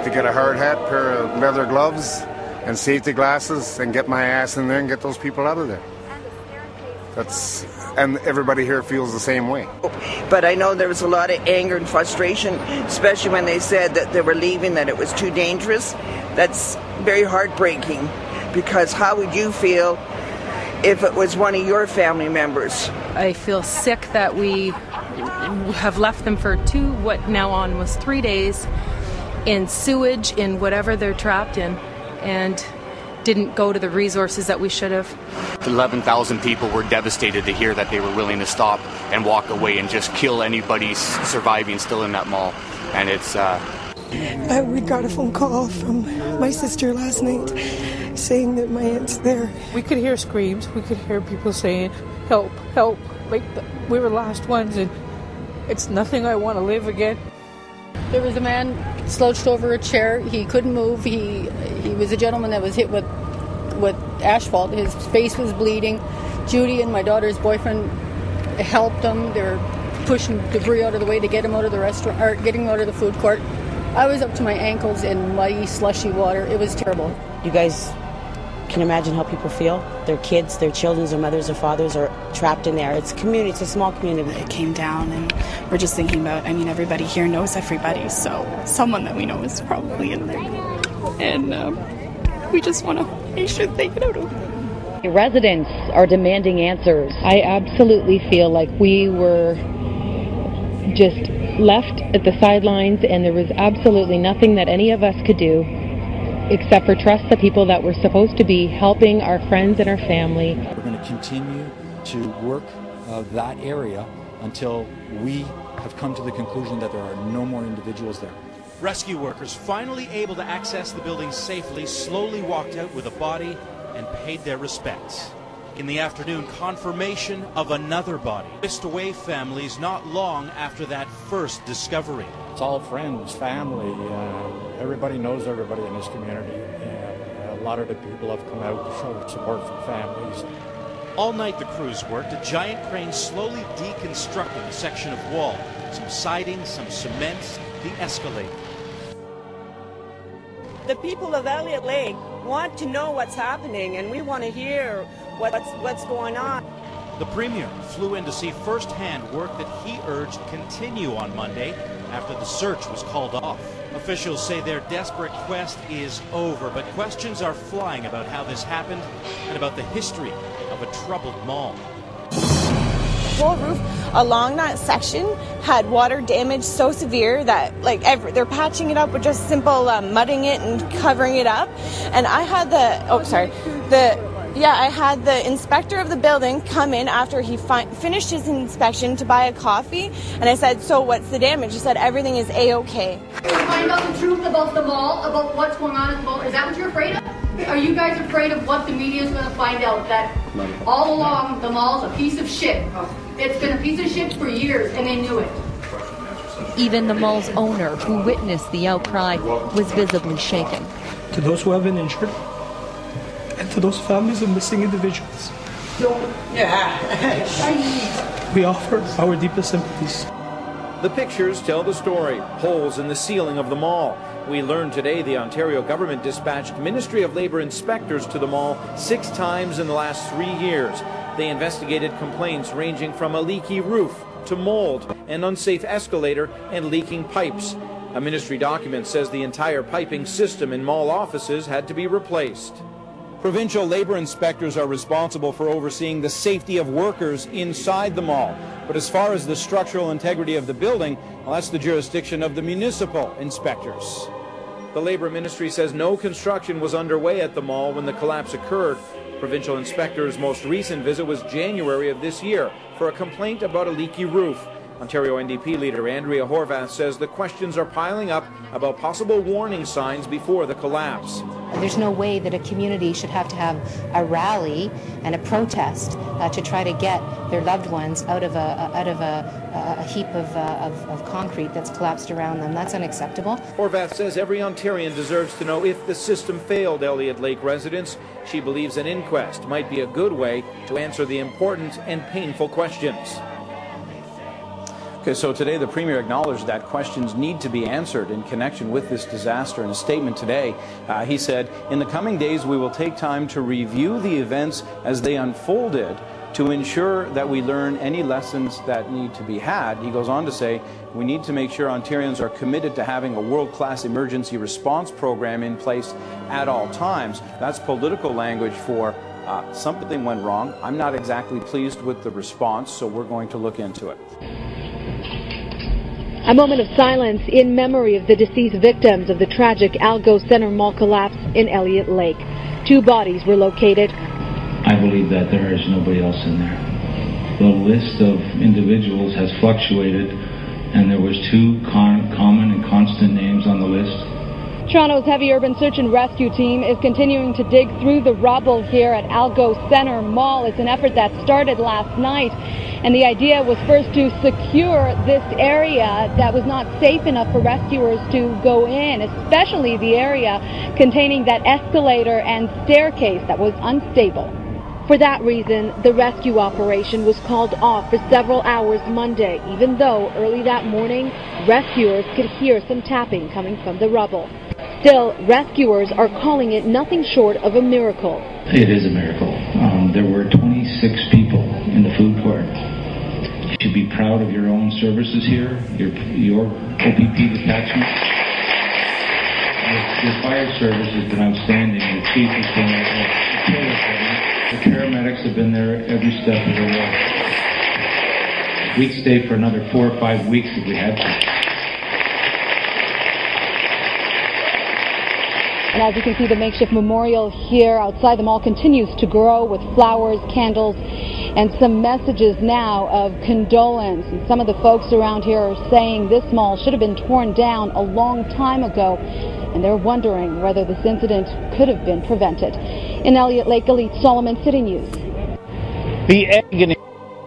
to get a hard hat, pair of leather gloves, and safety glasses, and get my ass in there and get those people out of there. And everybody here feels the same way. But I know there was a lot of anger and frustration, especially when they said that they were leaving, that it was too dangerous. That's very heartbreaking, because how would you feel if it was one of your family members? I feel sick that we have left them for what now on was 3 days in sewage, in whatever they're trapped in, and didn't go to the resources that we should have. 11,000 people were devastated to hear that they were willing to stop and walk away and just kill anybody surviving still in that mall. And it's... We got a phone call from my sister last night saying that my aunt's there. We could hear screams. We could hear people saying, help, help. Like we were the last ones, and it's nothing I want to live again. There was a man slouched over a chair. He couldn't move. He was a gentleman that was hit with asphalt. His face was bleeding. Judy and my daughter's boyfriend helped him. They were pushing debris out of the way to get him out of the restaurant, or getting him out of the food court. I was up to my ankles in muddy, slushy water. It was terrible. You guys can imagine how people feel. Their kids, their children, their mothers, their fathers are trapped in there. It's a community. It's a small community. It came down, and we're just thinking about, everybody here knows everybody, so someone that we know is probably in there. And we just want to make sure they get out of it. Residents are demanding answers. I absolutely feel like we were just left at the sidelines, and there was absolutely nothing that any of us could do except for trust the people that were supposed to be helping our friends and our family. We're going to continue to work that area until we have come to the conclusion that there are no more individuals there. Rescue workers, finally able to access the building safely, slowly walked out with a body and paid their respects. In the afternoon, confirmation of another body. Whisked away families not long after that first discovery. It's all friends, family. Everybody knows everybody in this community, and a lot of the people have come out to show support for families. All night the crews worked, a giant crane slowly deconstructing a section of wall. Some siding, some cement, the escalator. The people of Elliot Lake want to know what's happening, and we want to hear what's going on. The Premier flew in to see firsthand work that he urged continue on Monday after the search was called off. Officials say their desperate quest is over, but questions are flying about how this happened and about the history of a troubled mall. The whole roof along that section had water damage so severe that they're patching it up with just simple mudding it and covering it up. And I had I had the inspector of the building come in after he finished his inspection to buy a coffee, and I said, so what's the damage? He said everything is A-okay. Find out the truth about the mall, about what's going on at the mall. Is that what you're afraid of? Are you guys afraid of what the media is going to find out, that all along the mall's a piece of shit? It's been a piece of shit for years, and they knew it. Even the mall's owner, who witnessed the outcry, was visibly shaken. To those who have been injured, and to those families of missing individuals, we offer our deepest sympathies. The pictures tell the story. Holes in the ceiling of the mall. We learned today the Ontario government dispatched Ministry of Labour inspectors to the mall 6 times in the last 3 years. They investigated complaints ranging from a leaky roof to mold, an unsafe escalator, and leaking pipes. A ministry document says the entire piping system in mall offices had to be replaced. Provincial labour inspectors are responsible for overseeing the safety of workers inside the mall. But as far as the structural integrity of the building, well, that's the jurisdiction of the municipal inspectors. The Labour Ministry says no construction was underway at the mall when the collapse occurred. Provincial inspectors' most recent visit was January of this year for a complaint about a leaky roof. Ontario NDP leader Andrea Horvath says the questions are piling up about possible warning signs before the collapse. There's no way that a community should have to have a rally and a protest to try to get their loved ones out of a heap of concrete that's collapsed around them. That's unacceptable. Horvath says every Ontarian deserves to know if the system failed Elliot Lake residents. She believes an inquest might be a good way to answer the important and painful questions. Okay, so today the Premier acknowledged that questions need to be answered in connection with this disaster. In a statement today, he said, "In the coming days we will take time to review the events as they unfolded to ensure that we learn any lessons that need to be had." He goes on to say, "We need to make sure Ontarians are committed to having a world-class emergency response program in place at all times." That's political language for something went wrong. I'm not exactly pleased with the response, so we're going to look into it. A moment of silence in memory of the deceased victims of the tragic Algo Centre Mall collapse in Elliot Lake. 2 bodies were located. I believe that there is nobody else in there. The list of individuals has fluctuated, and there was 2 common and constant names on the list. Toronto's heavy urban search and rescue team is continuing to dig through the rubble here at Algo Centre Mall. It's an effort that started last night, and the idea was first to secure this area that was not safe enough for rescuers to go in, especially the area containing that escalator and staircase that was unstable. For that reason, the rescue operation was called off for several hours Monday, even though early that morning, rescuers could hear some tapping coming from the rubble. Still, rescuers are calling it nothing short of a miracle. It is a miracle. There were 26 people in the food court. You should be proud of your own services here, your OPP detachment. Your fire service has been outstanding. The chief has been the paramedics have been there every step of the way. We'd stay for another 4 or 5 weeks if we had to. And as you can see, the makeshift memorial here outside the mall continues to grow with flowers, candles, and some messages now of condolence. And some of the folks around here are saying this mall should have been torn down a long time ago, and they're wondering whether this incident could have been prevented. In Elliot Lake, Elite Solomon, City News. The agony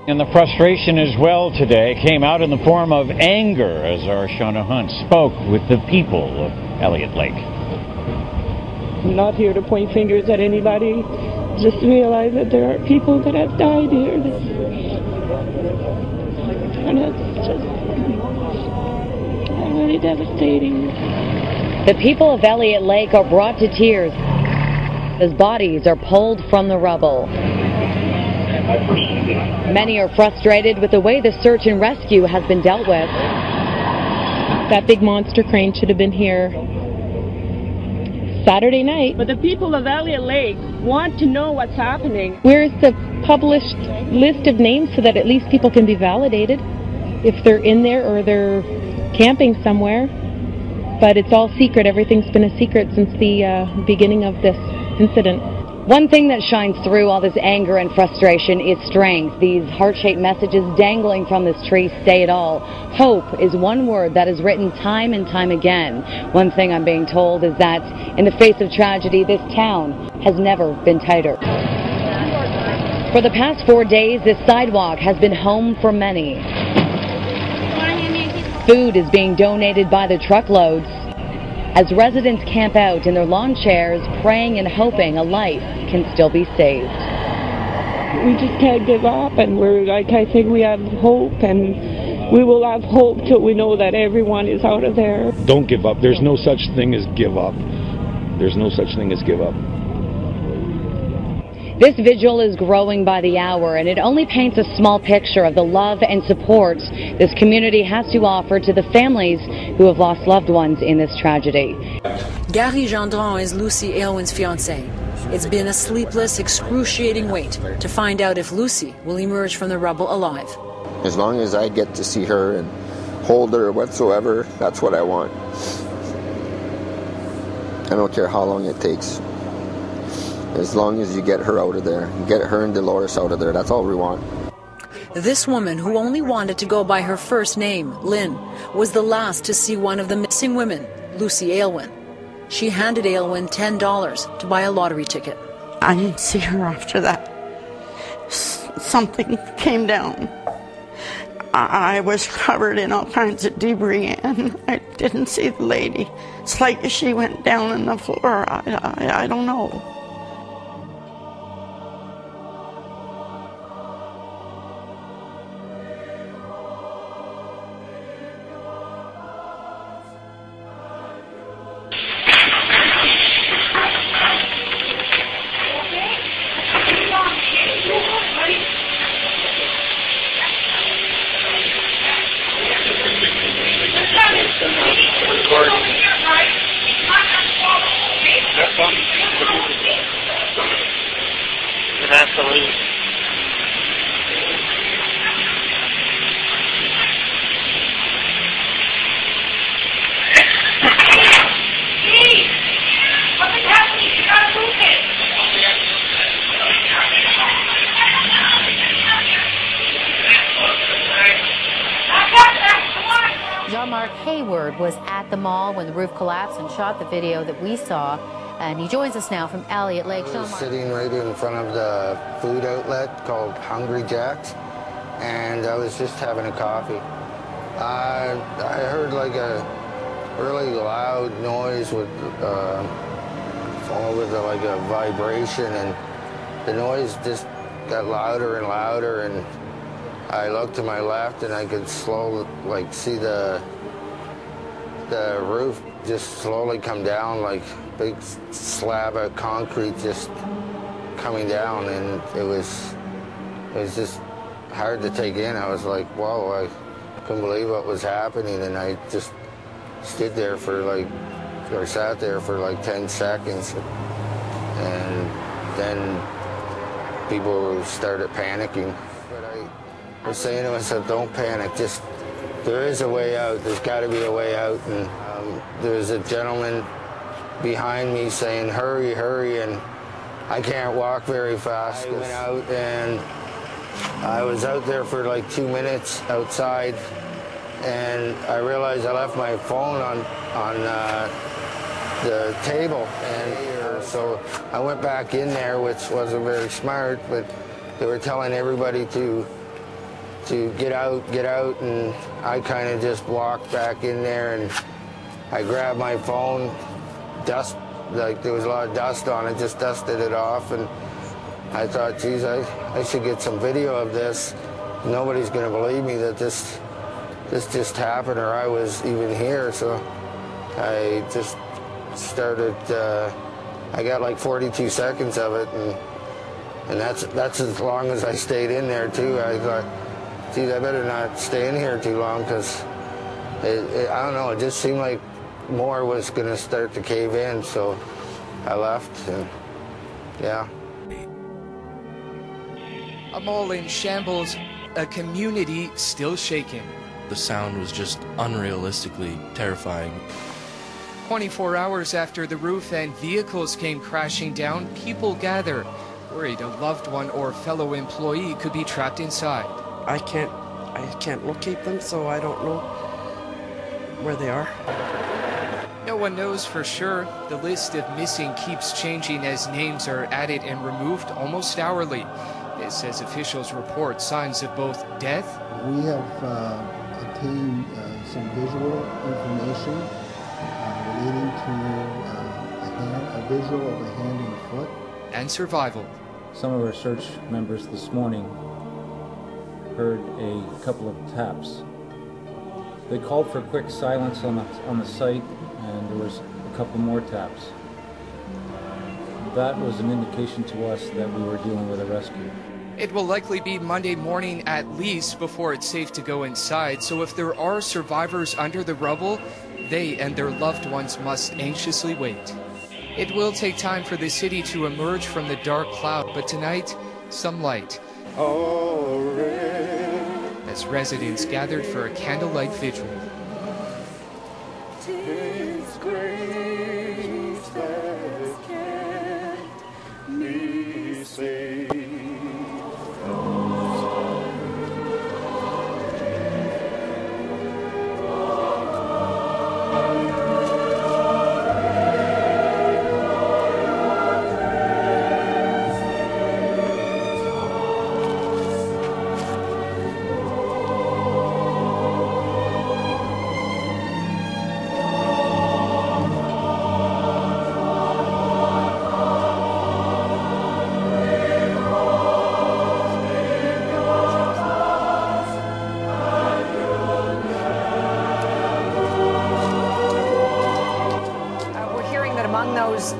and the frustration as well today came out in the form of anger as our Shauna Hunt spoke with the people of Elliot Lake. I'm not here to point fingers at anybody, just realize that there are people that have died here. And it's just really devastating. The people of Elliot Lake are brought to tears as bodies are pulled from the rubble. Many are frustrated with the way the search and rescue has been dealt with. That big monster crane should have been here Saturday night. But the people of Elliot Lake want to know what's happening. Where's the published list of names so that at least people can be validated if they're in there or they're camping somewhere? But it's all secret. Everything's been a secret since the beginning of this incident. One thing that shines through all this anger and frustration is strength. These heart-shaped messages dangling from this tree say it all. Hope is one word that is written time and time again. One thing I'm being told is that in the face of tragedy, this town has never been tighter. For the past 4 days, this sidewalk has been home for many. Food is being donated by the truckloads as residents camp out in their lawn chairs, praying and hoping a life can still be saved. We just can't give up, and I think we have hope, and we will have hope till we know that everyone is out of there. Don't give up. There's no such thing as give up. There's no such thing as give up. This vigil is growing by the hour, and it only paints a small picture of the love and support this community has to offer to the families who have lost loved ones in this tragedy. Gary Gendron is Lucy Aylwin's fiancé. It's been a sleepless, excruciating wait to find out if Lucy will emerge from the rubble alive. As long as I get to see her and hold her whatsoever, that's what I want. I don't care how long it takes. As long as you get her out of there, get her and Dolores out of there, that's all we want. This woman, who only wanted to go by her first name, Lynn, was the last to see one of the missing women, Lucy Aylwin. She handed Aylwin $10 to buy a lottery ticket. I didn't see her after that. Something came down. I was covered in all kinds of debris, and I didn't see the lady. It's like she went down on the floor. I don't know. Jean-Marc Hayward was at the mall when the roof collapsed and shot the video that we saw. And he joins us now from Elliot Lake. I was sitting right in front of the food outlet called Hungry Jack's, and I was just having a coffee. I heard like a really loud noise with like a vibration, and the noise just got louder and louder, and I looked to my left and I could slowly see the roof just slowly come down, like a big slab of concrete just coming down, and it was just hard to take in. I was like, whoa, I couldn't believe what was happening, and I just sat there for like 10 seconds, and then people started panicking. But I was saying to myself, don't panic, just, there is a way out, there's got to be a way out. And there was a gentleman behind me saying, hurry, hurry, and I can't walk very fast. I went out, and I was out there for like 2 minutes outside, and I realized I left my phone on the table, and so I went back in there, which wasn't very smart, but they were telling everybody to get out, and I kind of just walked back in there, and I grabbed my phone, like there was a lot of dust on it, just dusted it off, and I thought, geez, I should get some video of this. Nobody's going to believe me that this just happened, or I was even here. So I just started, I got like 42 seconds of it, and that's as long as I stayed in there too. I thought, geez, I better not stay in here too long, because I don't know, it just seemed like more was going to start to cave in, so I left, and yeah. A mall in shambles, a community still shaking. The sound was just unrealistically terrifying. 24 hours after the roof and vehicles came crashing down, people gather, worried a loved one or fellow employee could be trapped inside. I can't locate them, so I don't know where they are. No one knows for sure. The list of missing keeps changing as names are added and removed almost hourly. This as officials report signs of both death. We have obtained some visual information relating to a visual of a hand and a foot. And survival. Some of our search members this morning heard a couple of taps. They called for quick silence on the site, and there was a couple more taps. That was an indication to us that we were dealing with a rescue. It will likely be Monday morning at least before it's safe to go inside, so if there are survivors under the rubble, they and their loved ones must anxiously wait. It will take time for the city to emerge from the dark cloud, but tonight, some light. As residents gathered for a candlelight vigil.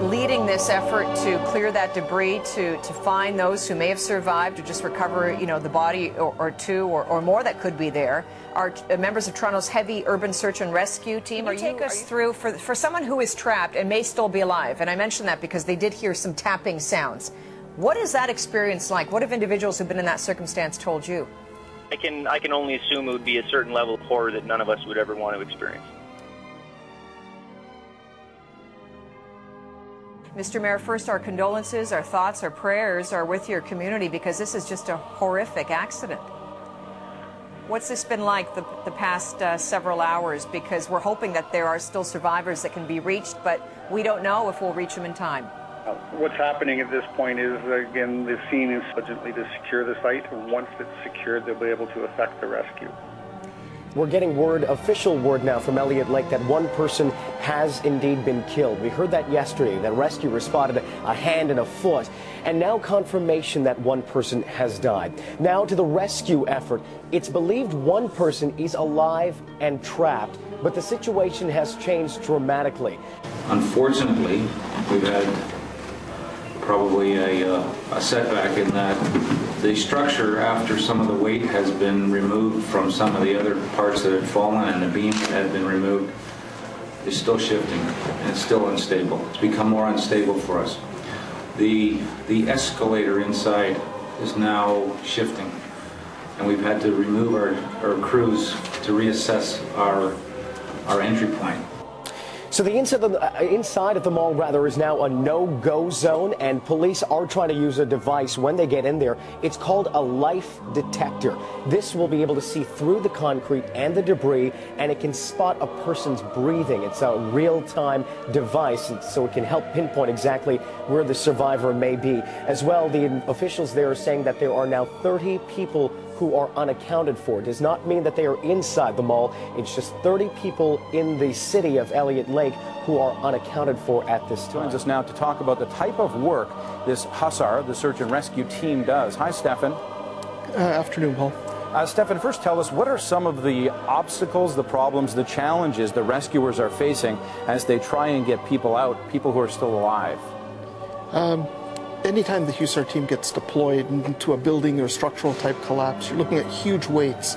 Leading this effort to clear that debris, to find those who may have survived, or just recover, the body or two or more that could be there, are members of Toronto's heavy urban search and rescue team. Can you take us through, for someone who is trapped and may still be alive, and I mention that because they did hear some tapping sounds, what is that experience like? What have individuals who've been in that circumstance told you? I can only assume it would be a certain level of horror that none of us would ever want to experience. Mr. Mayor, first, our condolences, our thoughts, our prayers are with your community, because this is just a horrific accident. What's this been like the past several hours? Because we're hoping that there are still survivors that can be reached, but we don't know if we'll reach them in time. What's happening at this point is, again, the scene is urgently to secure the site. And once it's secured, they'll be able to effect the rescue. We're getting official word now from Elliot Lake that one person has indeed been killed. We heard that yesterday, that rescuers spotted a hand and a foot, and now confirmation that one person has died. Now to the rescue effort. It's believed one person is alive and trapped, but the situation has changed dramatically. Unfortunately, we've had probably a setback in that the structure, after some of the weight has been removed from some of the other parts that had fallen and the beam that had been removed, is still shifting and it's still unstable. It's become more unstable for us. The escalator inside is now shifting, and we've had to remove our crews to reassess our entry point. So the inside of the mall, is now a no-go zone, and police are trying to use a device when they get in there. It's called a life detector. This will be able to see through the concrete and the debris, and it can spot a person's breathing. It's a real-time device, so it can help pinpoint exactly where the survivor may be. As well, the officials there are saying that there are now 30 people who are unaccounted for. It does not mean that they are inside the mall. It's just 30 people in the city of Elliot Lake who are unaccounted for at this time. Joins us now to talk about the type of work this HUSAR, the search and rescue team, does. Hi, Stefan. Afternoon, Paul. Stefan, first tell us, what are some of the obstacles, the problems, the challenges the rescuers are facing as they try and get people out, people who are still alive? Anytime the HUSAR team gets deployed into a building or structural type collapse, you're looking at huge weights,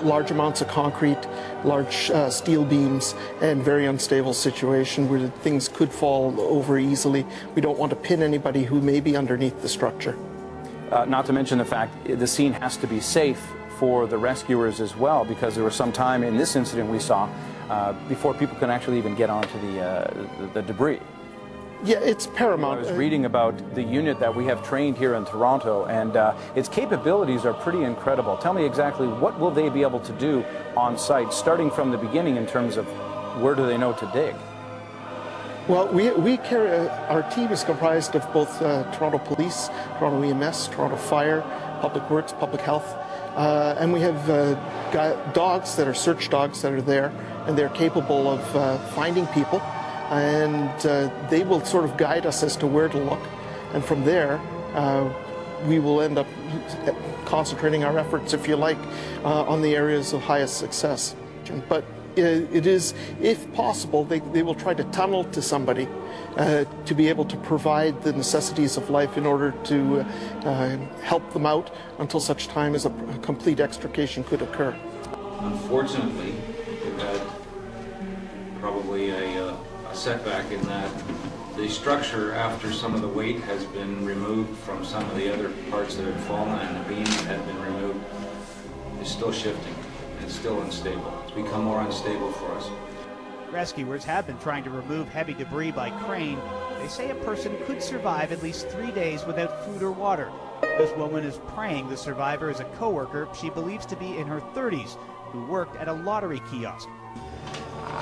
large amounts of concrete, large steel beams, and very unstable situation where things could fall over easily. We don't want to pin anybody who may be underneath the structure. Not to mention the fact the scene has to be safe for the rescuers as well, because there was some time in this incident we saw before people can actually even get onto the debris. Yeah, it's paramount. I was reading about the unit that we have trained here in Toronto, and its capabilities are pretty incredible. Tell me exactly, what will they be able to do on site, starting from the beginning in terms of where do they know to dig? Well, we carry, our team is comprised of both Toronto Police, Toronto EMS, Toronto Fire, Public Works, Public Health, and we have dogs that are search dogs that are there, and they're capable of finding people. And they will sort of guide us as to where to look. And from there, we will end up concentrating our efforts, if you like, on the areas of highest success. But it is, if possible, they will try to tunnel to somebody to be able to provide the necessities of life in order to help them out until such time as a complete extrication could occur. Unfortunately, we've had probably a setback in that the structure, after some of the weight has been removed from some of the other parts that had fallen and the beam that had been removed, is still shifting. It's still unstable. It's become more unstable for us. Rescuers have been trying to remove heavy debris by crane. They say a person could survive at least 3 days without food or water. This woman is praying the survivor is a co-worker she believes to be in her 30s who worked at a lottery kiosk.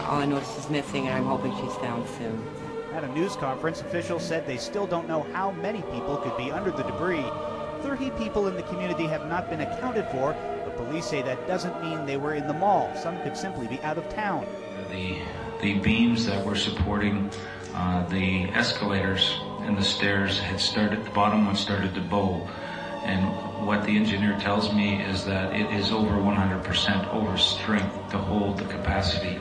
All I know is she's missing, and I'm hoping she's found soon. At a news conference, officials said they still don't know how many people could be under the debris. 30 people in the community have not been accounted for, but police say that doesn't mean they were in the mall. Some could simply be out of town. The beams that were supporting the escalators and the stairs had started, the bottom one started to bow. And what the engineer tells me is that it is over 100% over strength to hold the capacity.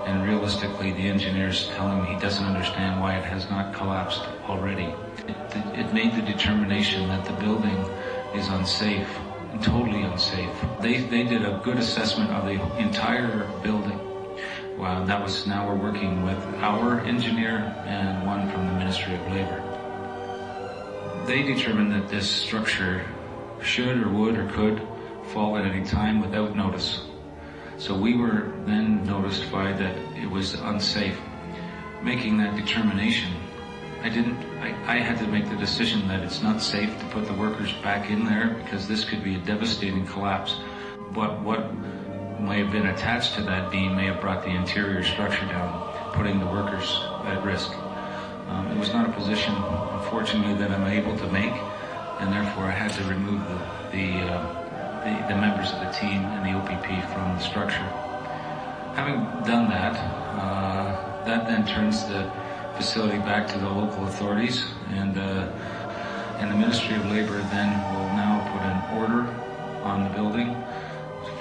And realistically, the engineer's telling me he doesn't understand why it has not collapsed already. It made the determination that the building is unsafe, totally unsafe. They did a good assessment of the entire building. Well, that was, now we're working with our engineer and one from the Ministry of Labor. They determined that this structure should or would or could fall at any time without notice. So we were then notified that it was unsafe. Making that determination, I had to make the decision that it's not safe to put the workers back in there because this could be a devastating collapse. what may have been attached to that beam may have brought the interior structure down, putting the workers at risk. It was not a position, unfortunately, that I'm able to make, and therefore I had to remove the members of the team and the OPP from the structure. Having done that, that then turns the facility back to the local authorities, and the Ministry of Labour then will now put an order on the building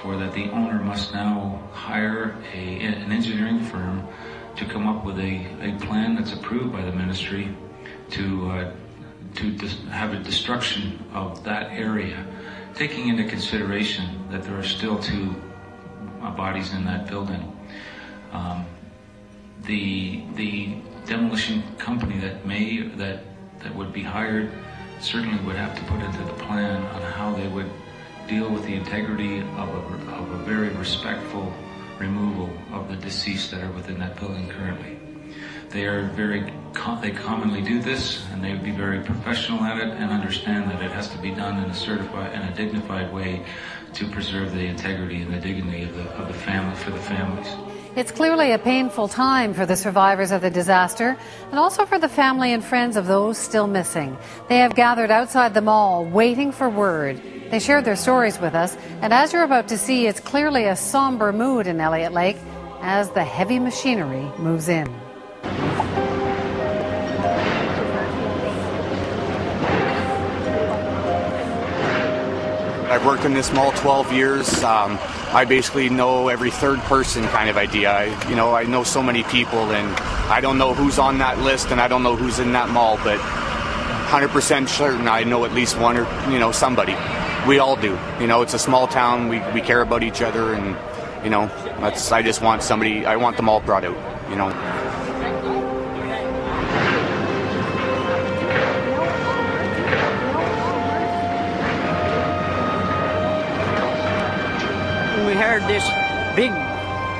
for that the owner must now hire an engineering firm to come up with a plan that's approved by the ministry to have a destruction of that area, taking into consideration that there are still 2 bodies in that building. The demolition company that would be hired certainly would have to put into the plan on how they would deal with the integrity of a very respectful removal of the deceased that are within that building currently. They commonly do this, and they would be very professional at it and understand that it has to be done in a certified and a dignified way to preserve the integrity and the dignity of the family, for the families. It's clearly a painful time for the survivors of the disaster and also for the family and friends of those still missing. They have gathered outside the mall waiting for word. They shared their stories with us, and as you're about to see, it's clearly a somber mood in Elliot Lake as the heavy machinery moves in. I've worked in this mall 12 years. I basically know every third person kind of idea. I know so many people, and I don't know who's on that list, and I don't know who's in that mall, but 100% certain I know at least one or, somebody. We all do. It's a small town. We care about each other, and, I just want somebody, I want them all brought out, We heard this big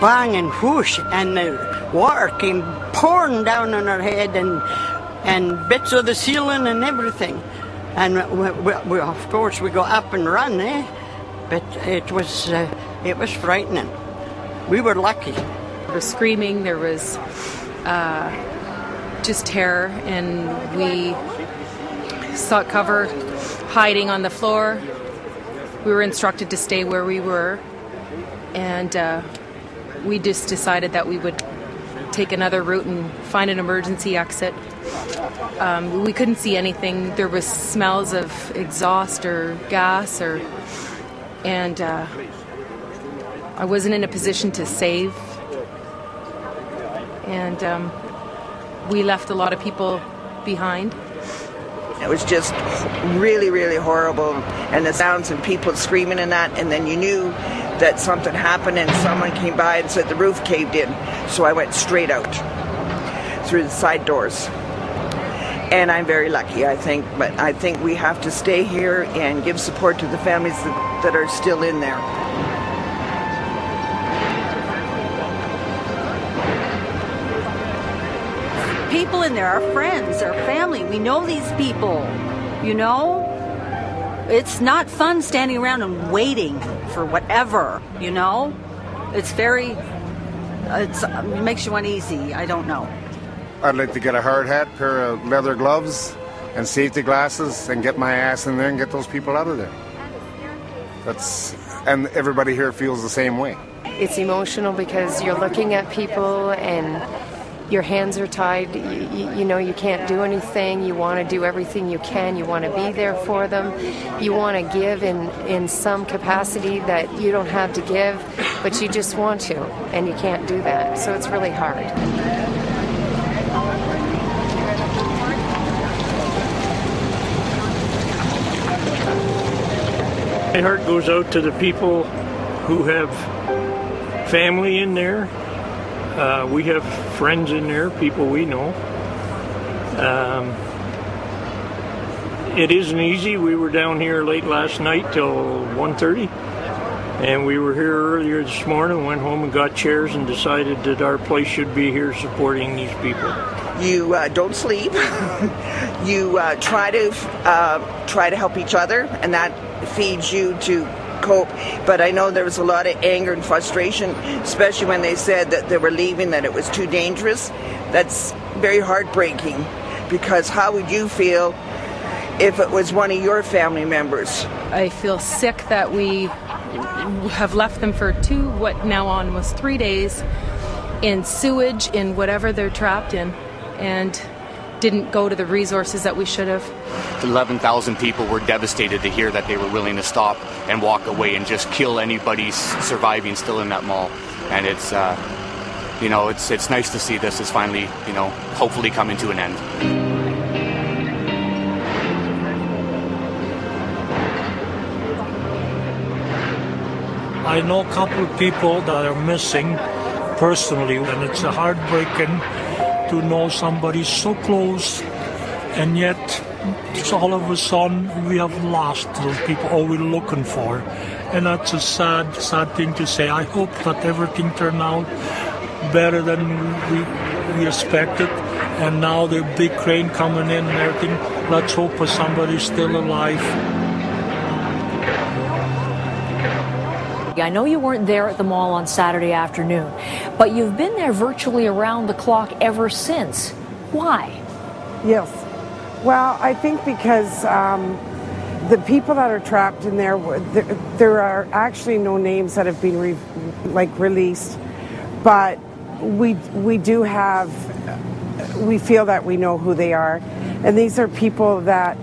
bang and whoosh, and the water came pouring down on our head, and bits of the ceiling and everything. And we of course we go up and run, but it was frightening. We were lucky. There was screaming, there was just terror, and we sought cover, hiding on the floor. We were instructed to stay where we were. And we just decided that we would take another route and find an emergency exit. We couldn't see anything. There was smells of exhaust or gas, and I wasn't in a position to save. And we left a lot of people behind. It was just really, really horrible, and the sounds of people screaming and that, and then you knew that something happened, and someone came by and said the roof caved in. So I went straight out through the side doors. And I'm very lucky, I think, but I think we have to stay here and give support to the families that are still in there. People in there, our friends, our family, we know these people, It's not fun standing around and waiting for whatever, It's it makes you uneasy, I don't know. I'd like to get a hard hat, pair of leather gloves, and safety glasses, and get my ass in there and get those people out of there. And everybody here feels the same way. It's emotional because you're looking at people and your hands are tied. You can't do anything. You want to do everything you can. You want to be there for them. You want to give in some capacity that you don't have to give, but you just want to, and you can't do that. So it's really hard. My heart goes out to the people who have family in there. We have friends in there, people we know. It isn't easy. We were down here late last night till 1:30, and we were here earlier this morning, went home and got chairs and decided that our place should be here supporting these people. You don't sleep. You try to help each other, and that feeds you to cope. But I know there was a lot of anger and frustration, especially when they said that they were leaving, that it was too dangerous. That's very heartbreaking, because how would you feel if it was one of your family members? I feel sick that we have left them for what now almost 3 days in sewage, in whatever they're trapped in, and didn't go to the resources that we should have. 11,000 people were devastated to hear that they were willing to stop and walk away and just kill anybody surviving still in that mall. And it's, it's nice to see this is finally, hopefully coming to an end. I know a couple of people that are missing personally, and it's heartbreaking to know somebody so close, and yet all of a sudden we have lost those people all we're looking for. And that's a sad thing to say. I hope that everything turned out better than we expected, and now the big crane coming in and everything. Let's hope that somebody's still alive. I know you weren't there at the mall on Saturday afternoon, but you've been there virtually around the clock ever since. Why? Yes. Well, I think because the people that are trapped in there are actually no names that have been released, but we feel that we know who they are, and these are people that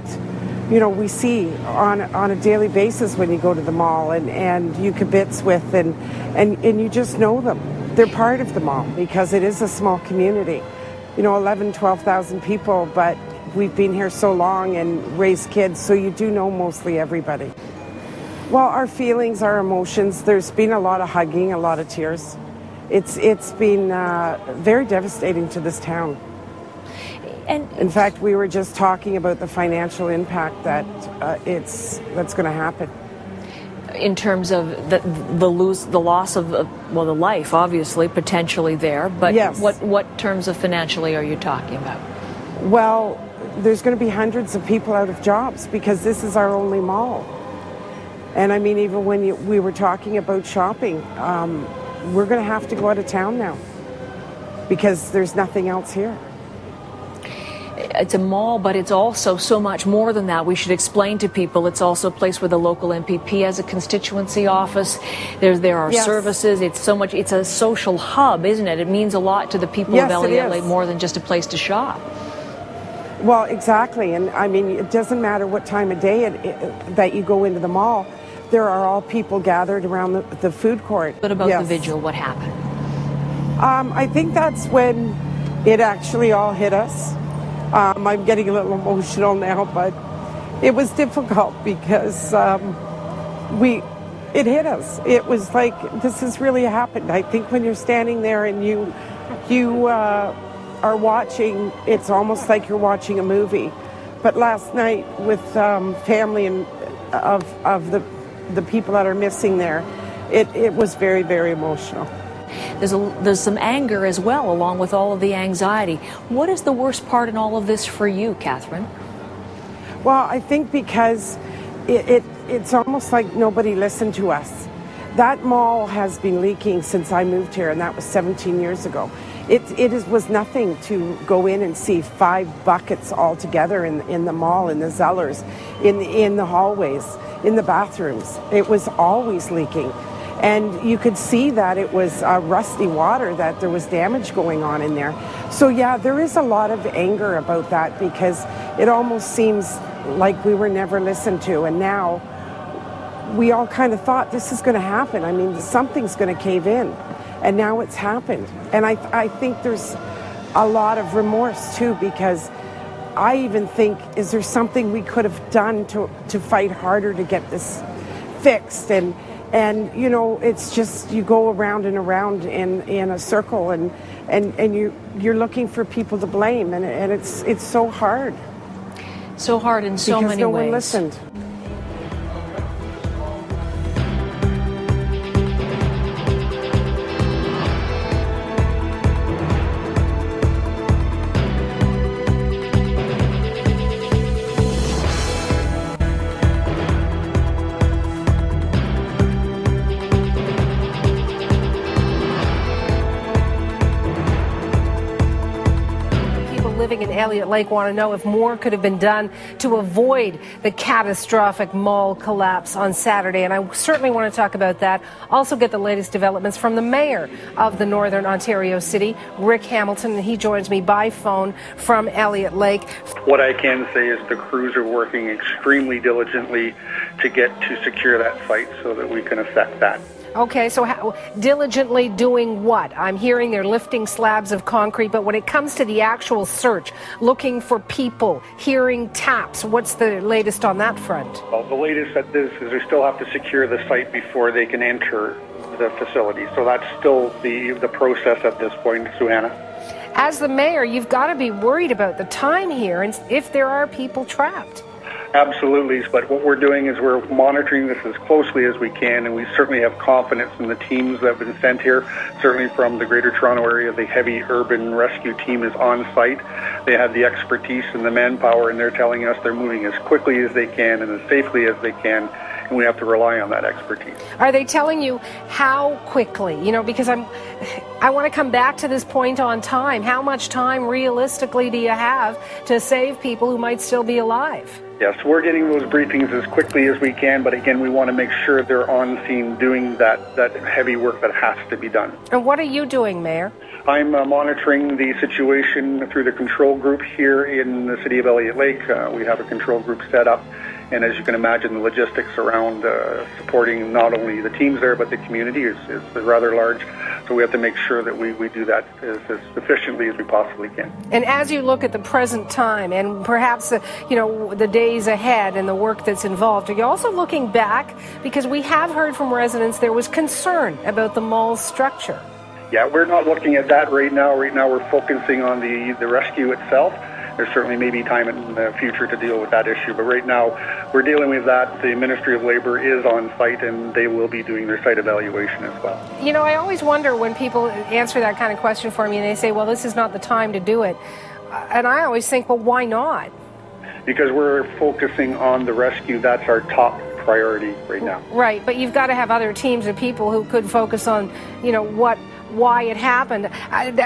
we see on a daily basis when you go to the mall and you kibitz with, and you just know them. They're part of the mall because it is a small community. 12,000 people, but we've been here so long and raised kids, so you do know mostly everybody. Well, our feelings, our emotions, there's been a lot of hugging, a lot of tears. It's been very devastating to this town. And in fact, we were just talking about the financial impact that's going to happen. In terms of the loss of the life, obviously, potentially there. But yes. What terms of financially are you talking about? Well, there's going to be hundreds of people out of jobs because this is our only mall. And I mean, even when we were talking about shopping, we're going to have to go out of town now because there's nothing else here. It's a mall, but it's also so much more than that. We should explain to people it's also a place where the local MPP has a constituency office. There are yes. services. It's so much. It's a social hub, isn't it? It means a lot to the people yes, of Elliot Lake, is. more than just a place to shop. Well, exactly. And I mean, it doesn't matter what time of day that you go into the mall. There are all people gathered around the food court. But about yes. the vigil, what happened? I think that's when it actually all hit us. I'm getting a little emotional now, but it was difficult because it hit us. It was like, this has really happened. I think when you're standing there and you are watching, it's almost like you're watching a movie. But last night with family and of the people that are missing there, it was very, very emotional. There's some anger as well, along with all of the anxiety. What is the worst part in all of this for you, Catherine? Well, I think because it's almost like nobody listened to us. That mall has been leaking since I moved here, and that was 17 years ago. It was nothing to go in and see 5 buckets all together in the mall, in the cellars, in the hallways, in the bathrooms. It was always leaking. And you could see that it was rusty water, that there was damage going on in there. So yeah, there is a lot of anger about that because it almost seems like we were never listened to. And now we all kind of thought this is going to happen. I mean, something's going to cave in. And now it's happened. And I think there's a lot of remorse too, because I even think, is there something we could have done to fight harder to get this fixed? And it's just, you go around and around in a circle, and you're looking for people to blame, and it's so hard. So hard in so many ways. Because no one listened. in Elliot Lake want to know if more could have been done to avoid the catastrophic mall collapse on Saturday. And I certainly want to talk about that. Also get the latest developments from the mayor of the Northern Ontario city, Rick Hamilton, and he joins me by phone from Elliot Lake. What I can say is the crews are working extremely diligently to secure that site so that we can affect that. Okay, so diligently doing what? I'm hearing they're lifting slabs of concrete, but when it comes to the actual search, looking for people, hearing taps, what's the latest on that front? Well, the latest at this is they still have to secure the site before they can enter the facility. So that's still the process at this point, Suhanna. As the mayor, you've got to be worried about the time here and if there are people trapped. Absolutely, but what we're doing is we're monitoring this as closely as we can, and we certainly have confidence in the teams that have been sent here. Certainly from the Greater Toronto Area, the heavy urban rescue team is on site. They have the expertise and the manpower, and they're telling us they're moving as quickly as they can and as safely as they can, and we have to rely on that expertise. Are they telling you how quickly? You know, because I want to come back to this point on time. How much time realistically do you have to save people who might still be alive? Yes, we're getting those briefings as quickly as we can, but again, we want to make sure they're on scene doing that heavy work that has to be done. And what are you doing, Mayor? I'm monitoring the situation through the control group here in the city of Elliot Lake. We have a control group set up, and as you can imagine, the logistics around supporting not only the teams there, but the community is rather large. So we have to make sure that we do that as efficiently as we possibly can. And as you look at the present time and perhaps the days ahead and the work that's involved, are you also looking back? Because we have heard from residents there was concern about the mall's structure. Yeah, we're not looking at that right now. Right now we're focusing on the rescue itself. There certainly may be time in the future to deal with that issue, but right now we're dealing with that. The Ministry of Labour is on site and they will be doing their site evaluation as well. You know, I always wonder when people answer that kind of question for me and they say, well, this is not the time to do it. And I always think, well, why not? Because we're focusing on the rescue. That's our top priority right now. Right, but you've got to have other teams of people who could focus on, why it happened. And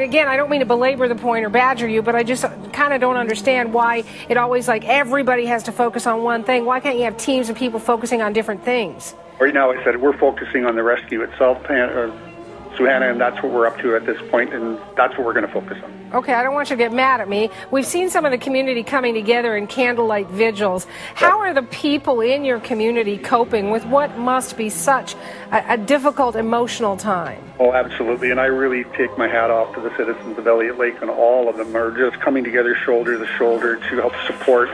again, I don't mean to belabor the point or badger you, but I just kind of don't understand why it always everybody has to focus on one thing. Why can't you have teams of people focusing on different things? Right now, I said we're focusing on the rescue itself, Suhanna, and that's what we're up to at this point, and that's what we're going to focus on. Okay, I don't want you to get mad at me. We've seen some of the community coming together in candlelight vigils. How are the people in your community coping with what must be such a difficult emotional time? Oh, absolutely, and I really take my hat off to the citizens of Elliot Lake, and all of them are just coming together shoulder to shoulder to help support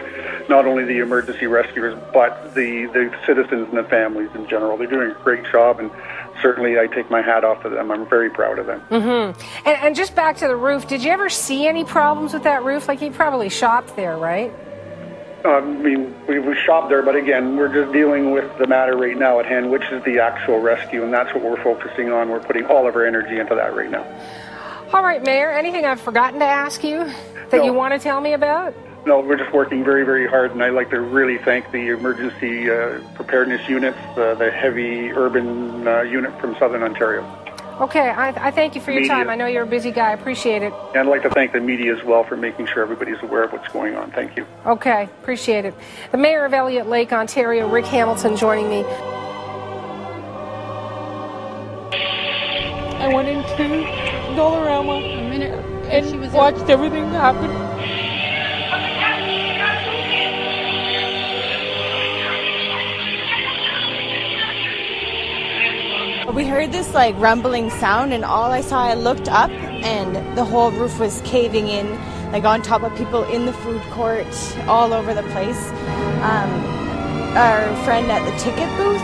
not only the emergency rescuers, but the citizens and the families in general. They're doing a great job, and certainly I take my hat off to them. I'm very proud of them. Mm-hmm. And just back to the roof, did you ever see any problems with that roof? You probably shopped there, right? I mean, we shopped there, but again, we're just dealing with the matter right now at hand, which is the actual rescue, and that's what we're focusing on. We're putting all of our energy into that right now. All right, Mayor, anything I've forgotten to ask you that you want to tell me about? No, we're just working very, very hard, and I'd like to really thank the emergency preparedness units, the heavy urban unit from Southern Ontario. Okay, I thank you for your media. time. I know you're a busy guy. I appreciate it. And I'd like to thank the media as well for making sure everybody's aware of what's going on. Thank you. Okay, appreciate it. The Mayor of Elliot Lake, Ontario, Rick Hamilton, joining me. I went into Dollarama and watched everything happen. We heard this rumbling sound, and all I saw, I looked up and the whole roof was caving in, on top of people in the food court, all over the place. Our friend at the ticket booth,